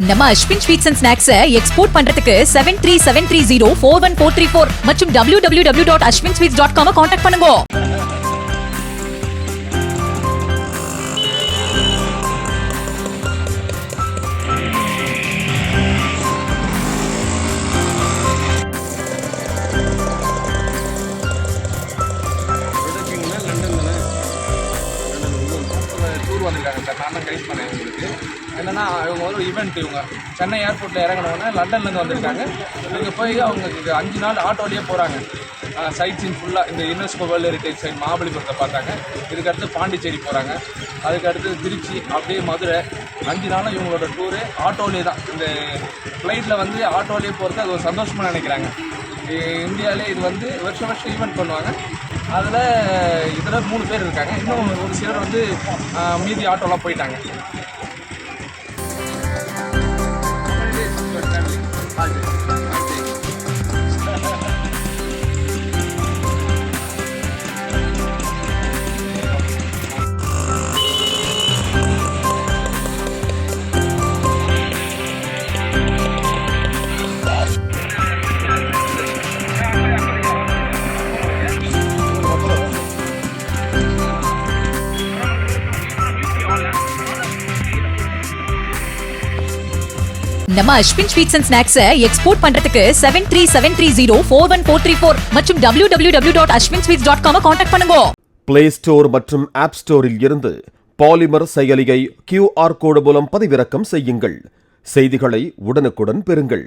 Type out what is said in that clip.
நம்ம Ashwin sweets and snacks export பண்றதுக்கு 7373041434 மற்றும் www.ashwinsweets.com கான்டாக்ட் பண்ணுங்க. நான் கைட் பண்ணேன் இவங்களுக்கு என்னென்னா இவங்க ஒரு ஈவெண்ட் இவங்க சென்னை ஏர்போர்ட்டில் இறங்கினோடனே லண்டன்லேருந்து வந்திருக்காங்க. இங்கே போய் அவங்க 5 நாள் ஆட்டோலேயே போகிறாங்க. சைட் சீன் ஃபுல்லாக இந்த யுனெஸ்கோ வேர்ல்டு ஹெரிட்டேஜ் சைட் மகாபலிபுரத்தை பார்த்தாங்க. இதுக்கடுத்து பாண்டிச்சேரி போகிறாங்க. அதுக்கடுத்து திருச்சி, அப்படியே மதுரை. 5 நாளும் இவங்களோட டூரு ஆட்டோலேயே தான். இந்த ஃப்ளைட்டில் வந்து ஆட்டோலேயே போகிறது அது ஒரு சந்தோஷமாக நினைக்கிறாங்க. இந்தியாவிலே இது வந்து வருஷம் ஈவெண்ட் பண்ணுவாங்க. அதில் இதில் 3 பேர் இருக்காங்க. இன்னும் ஒரு சிலர் வந்து மீதி ஆட்டோலாம் போயிட்டாங்க. நம்ம Ashwin sweets and snacks export பண்றதுக்கு 7373041434 மற்றும் www.ashwinsweets.com கான்டாக்ட் பண்ணுங்க. பிளே ஸ்டோர் மற்றும் ஆப் ஸ்டோரில் இருந்து பாலிமர் செயலியை QR கோடு மூலம் பதிவிறக்கம் செய்யுங்கள். செய்திகளை உடனுக்குடன் பெறுங்கள்.